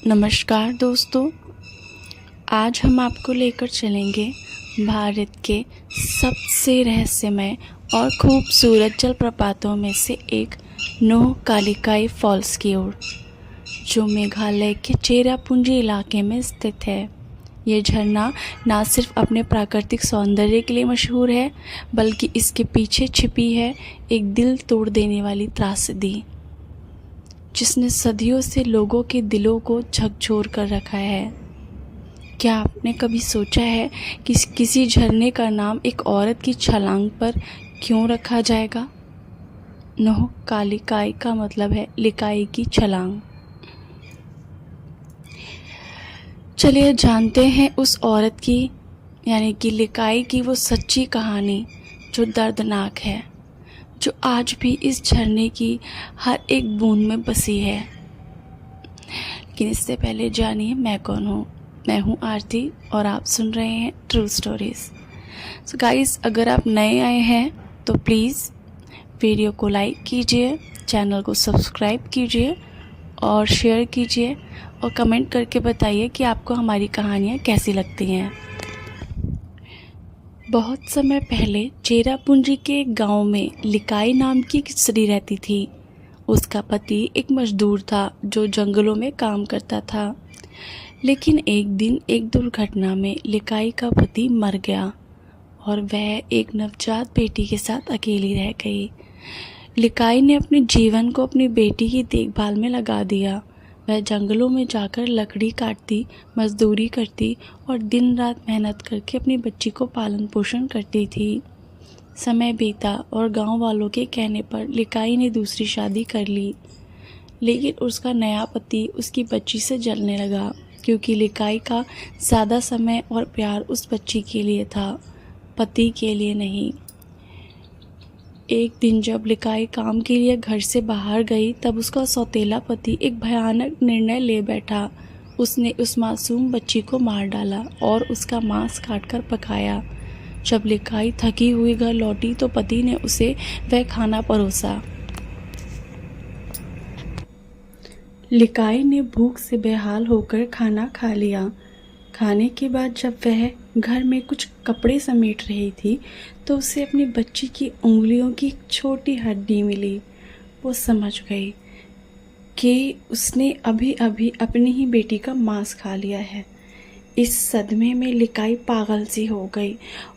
नमस्कार दोस्तों, आज हम आपको लेकर चलेंगे भारत के सबसे रहस्यमय और खूबसूरत जलप्रपातों में से एक नोहकालिकाई फॉल्स की ओर, जो मेघालय के चेरापूंजी इलाके में स्थित है। ये झरना न सिर्फ अपने प्राकृतिक सौंदर्य के लिए मशहूर है, बल्कि इसके पीछे छिपी है एक दिल तोड़ देने वाली त्रासदी, जिसने सदियों से लोगों के दिलों को झकझोर कर रखा है। क्या आपने कभी सोचा है कि किसी झरने का नाम एक औरत की छलांग पर क्यों रखा जाएगा? नोहकालिकाई का मतलब है लिकाई की छलांग। चलिए जानते हैं उस औरत की यानी कि लिकाई की वो सच्ची कहानी जो दर्दनाक है, जो आज भी इस झरने की हर एक बूंद में बसी है। लेकिन इससे पहले जानिए मैं कौन हूँ। मैं हूँ आरती और आप सुन रहे हैं ट्रू स्टोरीज। सो गाइस, अगर आप नए आए हैं तो प्लीज़ वीडियो को लाइक कीजिए, चैनल को सब्सक्राइब कीजिए और शेयर कीजिए और कमेंट करके बताइए कि आपको हमारी कहानियाँ कैसी लगती हैं। बहुत समय पहले चेरापूंजी के एक गांव में लिकाई नाम की एक स्त्री रहती थी। उसका पति एक मजदूर था जो जंगलों में काम करता था। लेकिन एक दिन एक दुर्घटना में लिकाई का पति मर गया और वह एक नवजात बेटी के साथ अकेली रह गई। लिकाई ने अपने जीवन को अपनी बेटी की देखभाल में लगा दिया। वह जंगलों में जाकर लकड़ी काटती, मजदूरी करती और दिन रात मेहनत करके अपनी बच्ची को पालन पोषण करती थी। समय बीता और गांव वालों के कहने पर लिकाई ने दूसरी शादी कर ली। लेकिन उसका नया पति उसकी बच्ची से जलने लगा, क्योंकि लिकाई का ज़्यादा समय और प्यार उस बच्ची के लिए था, पति के लिए नहीं। एक दिन जब लिकाई काम के लिए घर से बाहर गई, तब उसका सौतेला पति एक भयानक निर्णय ले बैठा। उसने उस मासूम बच्ची को मार डाला और उसका मांस काटकर पकाया। जब लिकाई थकी हुई घर लौटी तो पति ने उसे वह खाना परोसा। लिकाई ने भूख से बेहाल होकर खाना खा लिया। खाने के बाद जब वह घर में कुछ कपड़े समेट रही थी तो उसे अपनी बच्ची की उंगलियों की एक छोटी हड्डी मिली। वो समझ गई कि उसने अभी अभी अपनी ही बेटी का मांस खा लिया है। इस सदमे में लिकाई पागल सी हो गई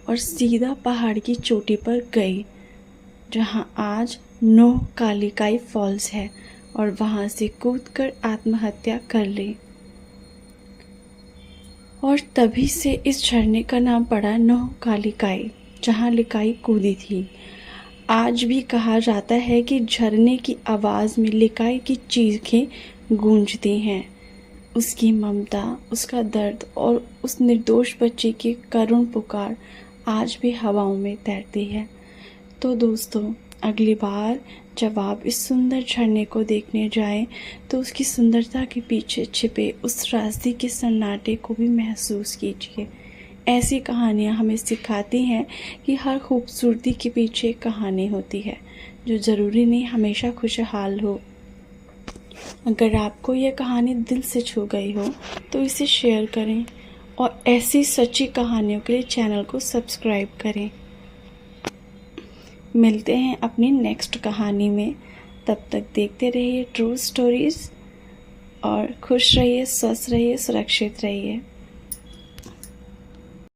और सीधा पहाड़ की चोटी पर गई, जहां आज नोहकालिकाई फॉल्स है, और वहां से कूदकर आत्महत्या कर ली। और तभी से इस झरने का नाम पड़ा नोहकालिकाई, जहां लिकाई कूदी थी। आज भी कहा जाता है कि झरने की आवाज़ में लिकाई की चीखें गूंजती हैं। उसकी ममता, उसका दर्द और उस निर्दोष बच्चे की करुण पुकार आज भी हवाओं में तैरती है। तो दोस्तों, अगली बार जब आप इस सुंदर झरने को देखने जाएं, तो उसकी सुंदरता के पीछे छिपे उस त्रासदी के सन्नाटे को भी महसूस कीजिए। ऐसी कहानियाँ हमें सिखाती हैं कि हर खूबसूरती के पीछे एक कहानी होती है, जो ज़रूरी नहीं हमेशा खुशहाल हो। अगर आपको यह कहानी दिल से छू गई हो तो इसे शेयर करें और ऐसी सच्ची कहानियों के लिए चैनल को सब्सक्राइब करें। मिलते हैं अपनी नेक्स्ट कहानी में। तब तक देखते रहिए ट्रू स्टोरीज और खुश रहिए, स्वस्थ रहिए, सुरक्षित रहिए।